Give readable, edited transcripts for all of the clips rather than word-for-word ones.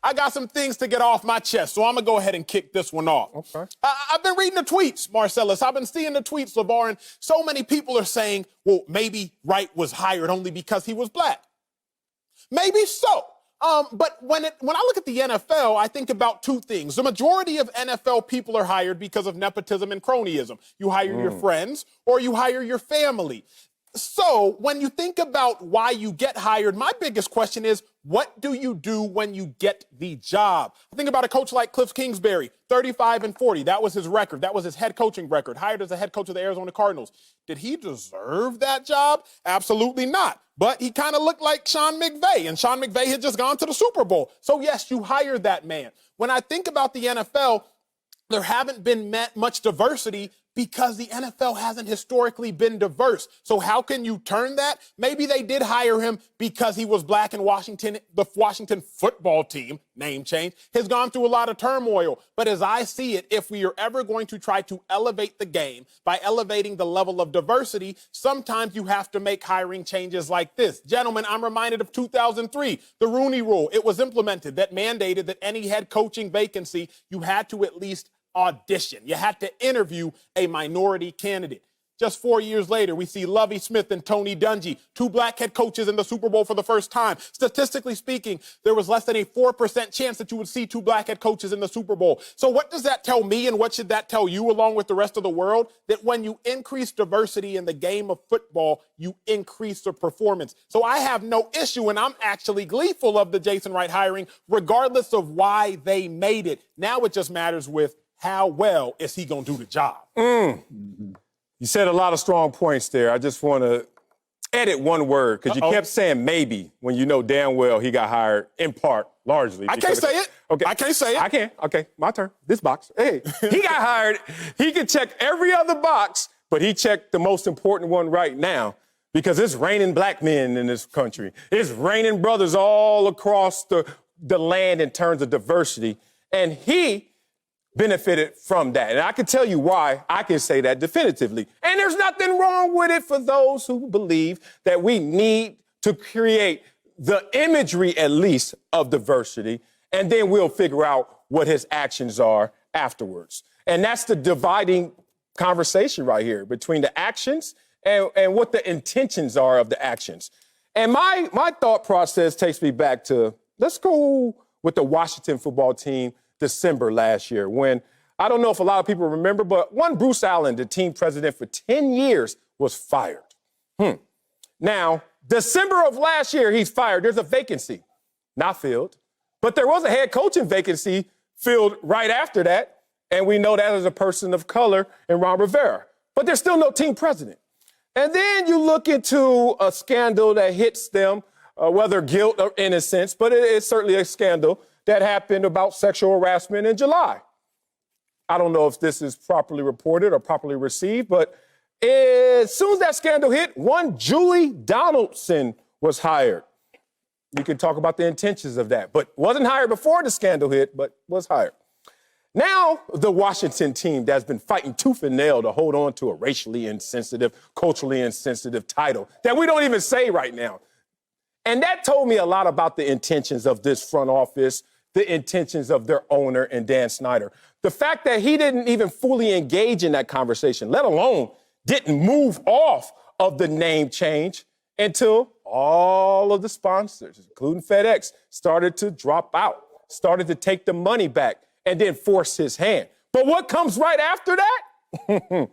I got some things to get off my chest, so I'm going to go ahead and kick this one off. Okay. I've been reading the tweets, Marcellus. I've been seeing the tweets, LaVar, and so many people are saying, well, maybe Wright was hired only because he was black. Maybe so. But when I look at the NFL, I think about two things. The majority of NFL people are hired because of nepotism and cronyism. You hire your friends or you hire your family. So when you think about why you get hired, my biggest question is, what do you do when you get the job? I think about a coach like Cliff Kingsbury, 35-40. That was his record. That was his head coaching record, hired as a head coach of the Arizona Cardinals. Did he deserve that job? Absolutely not. But he kind of looked like Sean McVay, and Sean McVay had just gone to the Super Bowl. So, yes, you hired that man. When I think about the NFL, there haven't been much diversity because the NFL hasn't historically been diverse. So how can you turn that? Maybe they did hire him because he was black in Washington. The Washington football team, name change, has gone through a lot of turmoil. But as I see it, if we are ever going to try to elevate the game by elevating the level of diversity, sometimes you have to make hiring changes like this. Gentlemen, I'm reminded of 2003, the Rooney Rule. It was implemented that mandated that any head coaching vacancy, you had to at least audition. You had to interview a minority candidate. Just 4 years later, we see Lovie Smith and Tony Dungy, two black head coaches in the Super Bowl for the first time. Statistically speaking, there was less than a 4% chance that you would see two black head coaches in the Super Bowl. So what does that tell me, and what should that tell you along with the rest of the world? That when you increase diversity in the game of football, you increase the performance. So I have no issue, and I'm actually gleeful of the Jason Wright hiring, regardless of why they made it. Now it just matters with how well is he going to do the job? You said a lot of strong points there. I just want to edit one word because you kept saying maybe when you know damn well he got hired in part, largely. I can't say it. Okay. I can't say it. I can. Okay, my turn. This box. Hey, he got hired. He can check every other box, but he checked the most important one right now because it's raining black men in this country. It's raining brothers all across the land in terms of diversity. And he benefited from that. And I can tell you why I can say that definitively. And there's nothing wrong with it for those who believe that we need to create the imagery, at least, of diversity, and then we'll figure out what his actions are afterwards. And that's the dividing conversation right here between the actions and what the intentions are of the actions. And my thought process takes me back to, let's go with the Washington football team December last year when, I don't know if a lot of people remember, but one Bruce Allen, the team president for 10 years, was fired. Now, December of last year, he's fired. There's a vacancy, not filled. But there was a head coaching vacancy filled right after that, and we know that as a person of color in Ron Rivera. But there's still no team president. And then you look into a scandal that hits them, whether guilt or innocence, but it is certainly a scandal that happened about sexual harassment in July. I don't know if this is properly reported or properly received, but as soon as that scandal hit, one Julie Donaldson was hired. You can talk about the intentions of that, but wasn't hired before the scandal hit, but was hired. Now, the Washington team that's been fighting tooth and nail to hold on to a racially insensitive, culturally insensitive title that we don't even say right now. And that told me a lot about the intentions of this front office, the intentions of their owner and Dan Snyder. The fact that he didn't even fully engage in that conversation, let alone didn't move off of the name change until all of the sponsors, including FedEx, started to drop out, started to take the money back and then force his hand. But what comes right after that?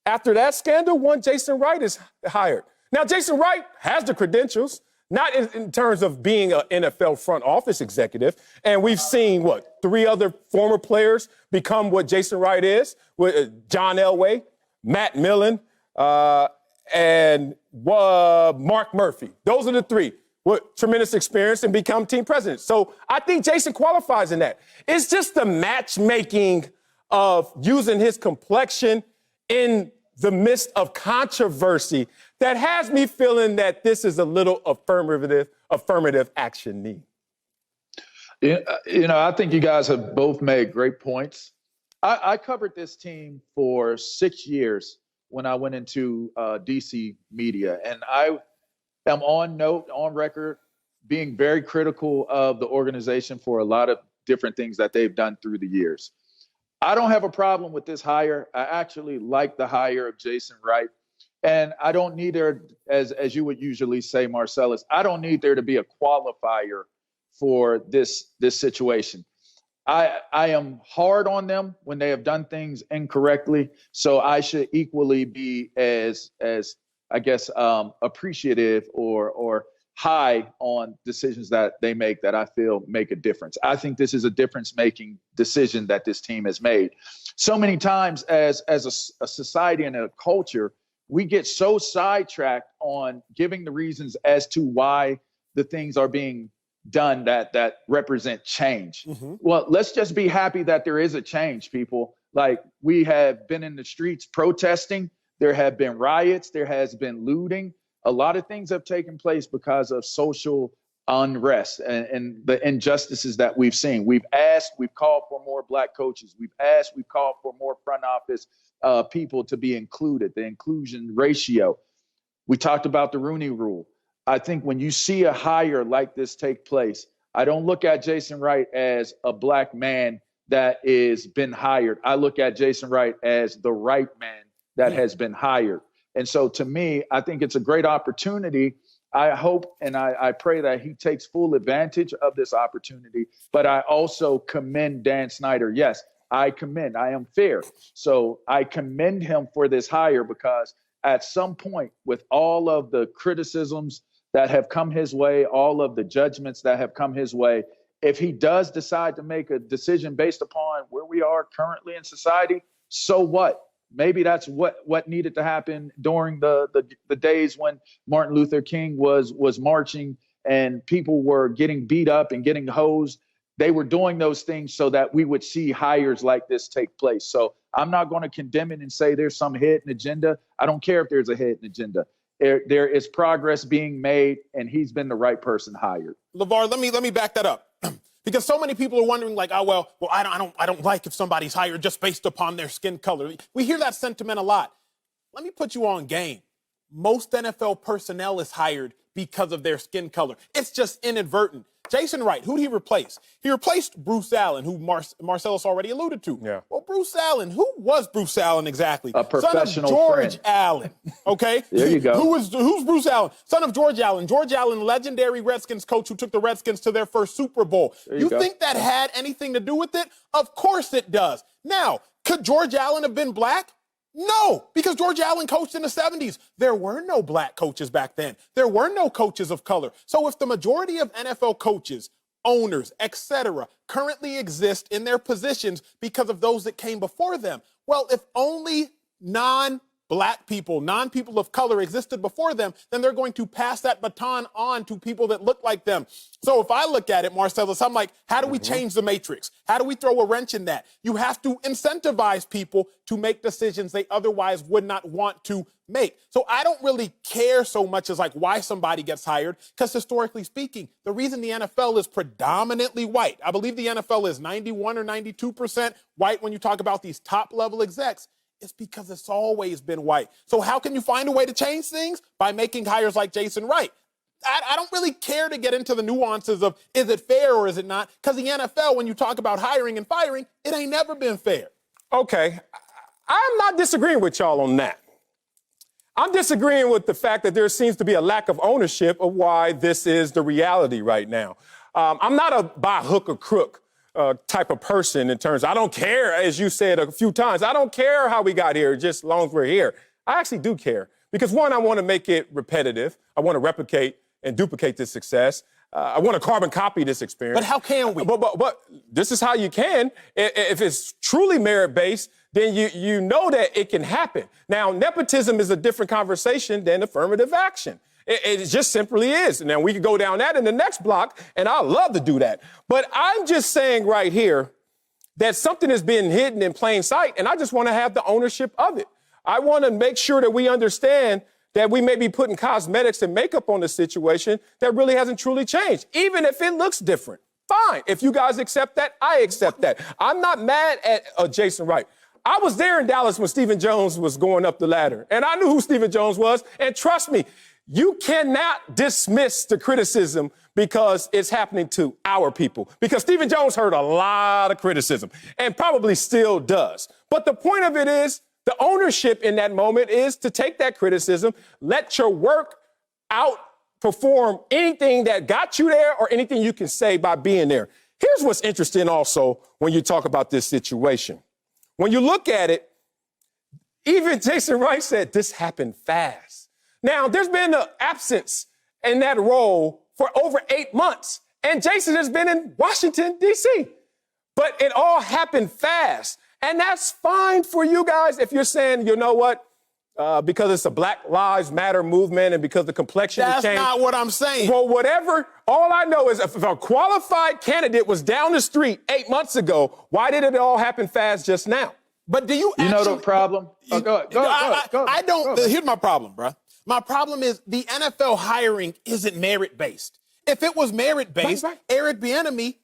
After that scandal, one Jason Wright is hired. Now, Jason Wright has the credentials, not in terms of being an NFL front office executive. And we've seen, 3 other former players become what Jason Wright is, with John Elway, Matt Millen, and Mark Murphy. Those are the 3 with tremendous experience and become team presidents. So I think Jason qualifies in that. It's just the matchmaking of using his complexion in the midst of controversy that has me feeling that this is a little affirmative action need. I think you guys have both made great points. I covered this team for 6 years when I went into DC media, and I am on record being very critical of the organization for a lot of different things that they've done through the years. I don't have a problem with this hire. I actually like the hire of Jason Wright. And I don't need there, as you would usually say, Marcellus, I don't need there to be a qualifier for this situation. I am hard on them when they have done things incorrectly. So I should equally be as I guess, appreciative or high on decisions that they make that I feel make a difference. I think this is a difference-making decision that this team has made. So many times as a society and a culture, we get so sidetracked on giving the reasons as to why the things are being done that represent change. Mm-hmm. Well, let's just be happy that there is a change, people. Like, we have been in the streets protesting. There have been riots. There has been looting. A lot of things have taken place because of social unrest and the injustices that we've seen. We've called for more Black coaches. We've called for more front office people to be included, the inclusion ratio. We talked about the Rooney Rule. I think when you see a hire like this take place, I don't look at Jason Wright as a Black man that is been hired. I look at Jason Wright as the right man that has been hired. And so to me, I think it's a great opportunity. I hope and I pray that he takes full advantage of this opportunity. But I also commend Dan Snyder. Yes, I am fair. So I commend him for this hire, because at some point, with all of the criticisms that have come his way, all of the judgments that have come his way, if he does decide to make a decision based upon where we are currently in society, so what? Maybe that's what needed to happen during the days when Martin Luther King was marching and people were getting beat up and getting hosed. They were doing those things so that we would see hires like this take place. So I'm not going to condemn it and say there's some hidden agenda. I don't care if there's a hidden agenda. There is progress being made, and he's been the right person hired. LaVar, let me back that up. Because so many people are wondering, like, well, I don't like if somebody's hired just based upon their skin color. We hear that sentiment a lot. Let me put you on game. Most NFL personnel is hired because of their skin color. It's just inadvertent. Jason Wright, who did he replace? He replaced Bruce Allen, who Marcellus already alluded to. Yeah. Well, Bruce Allen, who was Bruce Allen exactly? A professional Son of George friend. Allen, okay? There you go. Who's Bruce Allen? Son of George Allen. George Allen, legendary Redskins coach who took the Redskins to their first Super Bowl. You think that had anything to do with it? Of course it does. Now, could George Allen have been Black? No, because George Allen coached in the 70s. There were no Black coaches back then. There were no coaches of color. So if the majority of NFL coaches, owners, etc., currently exist in their positions because of those that came before them, well, if only non-Black people, non-people of color existed before them, then they're going to pass that baton on to people that look like them. So if I look at it, Marcellus, I'm like, how do we change the matrix? How do we throw a wrench in that? You have to incentivize people to make decisions they otherwise would not want to make. So I don't really care so much as like why somebody gets hired, because historically speaking, the reason the NFL is predominantly white, I believe the NFL is 91 or 92% white when you talk about these top level execs, it's because it's always been white. So how can you find a way to change things? By making hires like Jason Wright. I don't really care to get into the nuances of is it fair or is it not? Because the NFL, when you talk about hiring and firing, it ain't never been fair. Okay, I'm not disagreeing with y'all on that. I'm disagreeing with the fact that there seems to be a lack of ownership of why this is the reality right now. I'm not a by hook or crook type of person in terms, I don't care, as you said a few times, I don't care how we got here, just as long as we're here. I actually do care. Because one, I want to make it repetitive. I want to replicate and duplicate this success. I want to carbon copy this experience. But how can we? But this is how you can. If it's truly merit-based, then you know that it can happen. Now, nepotism is a different conversation than affirmative action. It just simply is. Now, we could go down that in the next block, and I'd love to do that. But I'm just saying right here that something is being hidden in plain sight, and I just want to have the ownership of it. I want to make sure that we understand that we may be putting cosmetics and makeup on the situation that really hasn't truly changed, even if it looks different. Fine. If you guys accept that, I accept that. I'm not mad at Jason Wright. I was there in Dallas when Stephen Jones was going up the ladder, and I knew who Stephen Jones was, and trust me, you cannot dismiss the criticism because it's happening to our people. Because Stephen Jones heard a lot of criticism and probably still does. But the point of it is, the ownership in that moment is to take that criticism, let your work outperform anything that got you there or anything you can say by being there. Here's what's interesting also when you talk about this situation. When you look at it, even Jason Wright said this happened fast. Now, there's been an absence in that role for over 8 months, and Jason has been in Washington, D.C. But it all happened fast, and that's fine for you guys if you're saying, you know what, because it's a Black Lives Matter movement and because the complexion has changed. That's not what I'm saying. Well, whatever. All I know is if a qualified candidate was down the street 8 months ago, why did it all happen fast just now? But do you You actually... know the problem? Go. I don't... Here's my problem, bro. My problem is the NFL hiring isn't merit-based. If it was merit-based, Right. Eric Bieniemy,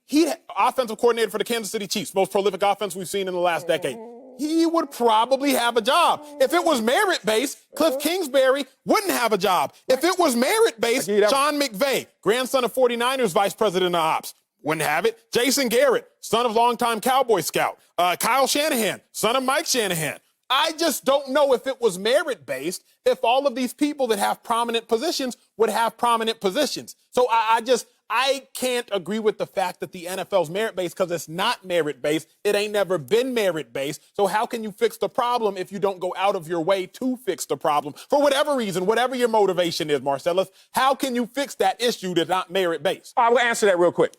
offensive coordinator for the Kansas City Chiefs, most prolific offense we've seen in the last decade, he would probably have a job. If it was merit-based, Cliff Kingsbury wouldn't have a job. If it was merit-based, Sean McVay, grandson of 49ers vice president of ops, wouldn't have it. Jason Garrett, son of longtime Cowboy scout. Kyle Shanahan, son of Mike Shanahan. I just don't know if it was merit-based, if all of these people that have prominent positions would have prominent positions. So I can't agree with the fact that the NFL's merit-based because it's not merit-based. It ain't never been merit-based. So how can you fix the problem if you don't go out of your way to fix the problem? For whatever reason, whatever your motivation is, Marcellus, how can you fix that issue that's not merit-based? I will answer that real quick.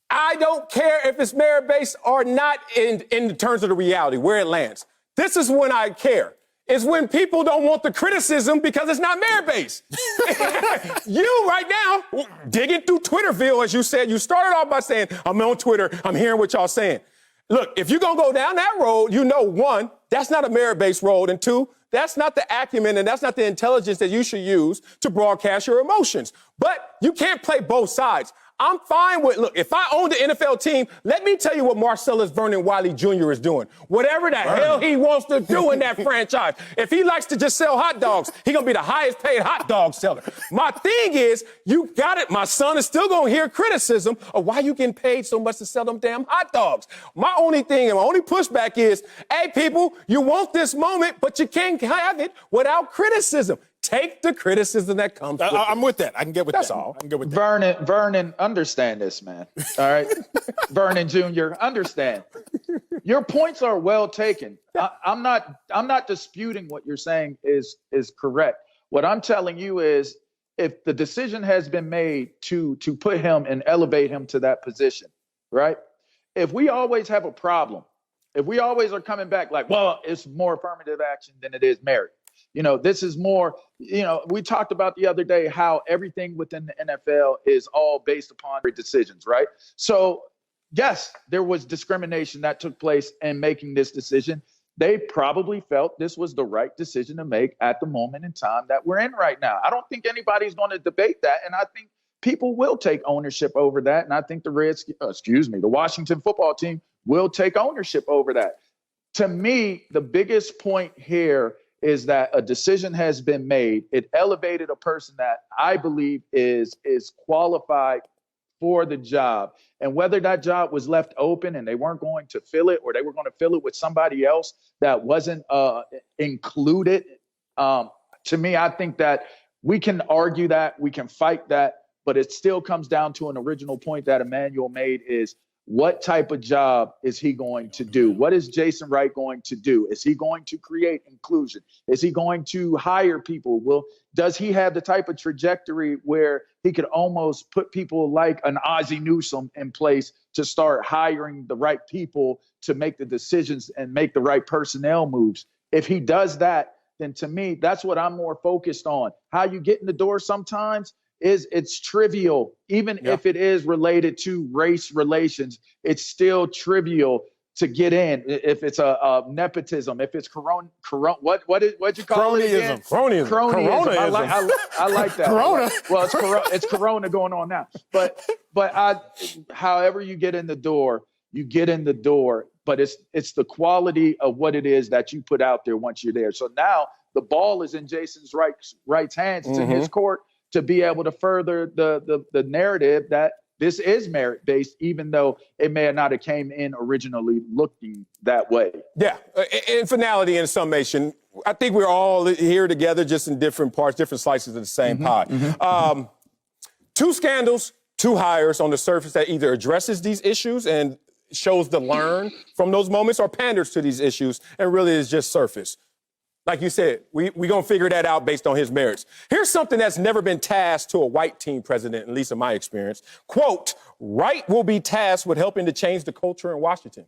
I don't care if it's merit-based or not in terms of the reality, where it lands. This is when I care. It's when people don't want the criticism because it's not merit-based. You right now, digging through Twitterville, as you said, you started off by saying, I'm on Twitter, I'm hearing what y'all saying. Look, if you're going to go down that road, you know, one, that's not a merit-based road, and two, that's not the acumen and that's not the intelligence that you should use to broadcast your emotions. But you can't play both sides. I'm fine with, look, if I owned the NFL team, let me tell you what Marcellus Wiley Jr. is doing. Whatever the hell he wants to do in that franchise. If he likes to just sell hot dogs, he's going to be the highest paid hot dog seller. My thing is, you got it. My son is still going to hear criticism of why you getting paid so much to sell them damn hot dogs. My only thing and my only pushback is, hey, people, you want this moment, but you can't have it without criticism. Take the criticism that comes with it. I'm with that. I can get with That's that. all. I can get with that. Vernon, understand this, man. All right? Vernon Jr., understand. Your points are well taken. I'm not disputing what you're saying is correct. What I'm telling you is if the decision has been made to put him and elevate him to that position, right? If we always have a problem, if we always are coming back like, well, it's more affirmative action than it is merit. You know, this is more, you know, we talked about the other day how everything within the NFL is all based upon decisions, right? So, yes, there was discrimination that took place in making this decision. They probably felt this was the right decision to make at the moment in time that we're in right now. I don't think anybody's going to debate that. And I think people will take ownership over that. And I think the Washington football team will take ownership over that. To me, the biggest point here is that a decision has been made. It elevated a person that I believe is qualified for the job. And whether that job was left open and they weren't going to fill it or they were going to fill it with somebody else that wasn't included, to me, I think that we can argue that, we can fight that, but it still comes down to an original point that Emmanuel made is, what type of job is he going to do? What is Jason Wright going to do? Is he going to create inclusion? Is he going to hire people? Does he have the type of trajectory where he could almost put people like an Ozzie Newsome in place to start hiring the right people to make the decisions and make the right personnel moves? If he does that, then to me, that's what I'm more focused on. How you get in the door sometimes it's trivial. Even if it is related to race relations, it's still trivial to get in. If it's a nepotism, if it's what'd you call it again? Cronyism. I like that. Corona. Well, it's Corona going on now. But however you get in the door, you get in the door. But it's the quality of what it is that you put out there once you're there. So now the ball is in Jason Wright's hands. It's in his court. to be able to further the narrative that this is merit-based, even though it may not have came in originally looking that way. Yeah, in finality and summation, I think we're all here together, just in different parts, different slices of the same pie. 2 scandals, 2 hires on the surface that either addresses these issues and shows the learn from those moments, or panders to these issues and really is just surface. Like you said, we gonna figure that out based on his merits. Here's something that's never been tasked to a white team president, at least in my experience. Quote, Wright will be tasked with helping to change the culture in Washington.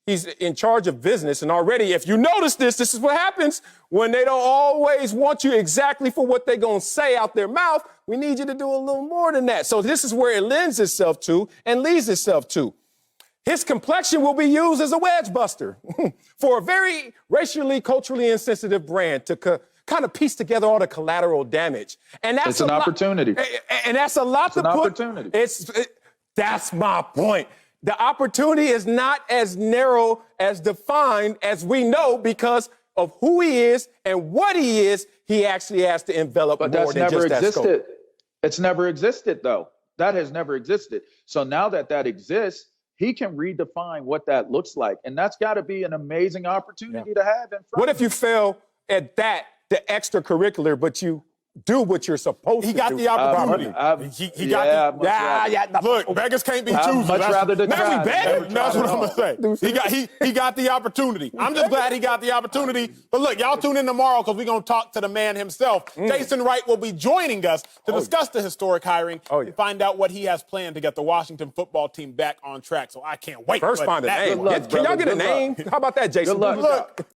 He's in charge of business, and already, if you notice this is what happens when they don't always want you exactly for what they're gonna say out their mouth. We need you to do a little more than that. So this is where it lends itself to and leads itself to. His complexion will be used as a wedge buster for a very racially, culturally insensitive brand to kind of piece together all the collateral damage. And that's an opportunity. And that's a lot to put. Opportunity. That's my point. The opportunity is not as narrow as defined as we know because of who he is and what he is. He actually has to envelop more than just that scope. It's never existed, though. That has never existed. So now that exists, he can redefine what that looks like. And that's got to be an amazing opportunity to have in front. What if you fail at that, the extracurricular, but you do what you're supposed to do? He got the opportunity. Look, beggars can't be choosers. Much rather than Now we begging. That's what I'm gonna say. He got the opportunity. I'm just glad he got the opportunity. But look, y'all tune in tomorrow because we're gonna talk to the man himself. Jason Wright will be joining us to discuss the historic hiring and find out what he has planned to get the Washington football team back on track. So I can't wait. First, find a name. Can y'all get a name? How about that, Jason? Good luck. Look,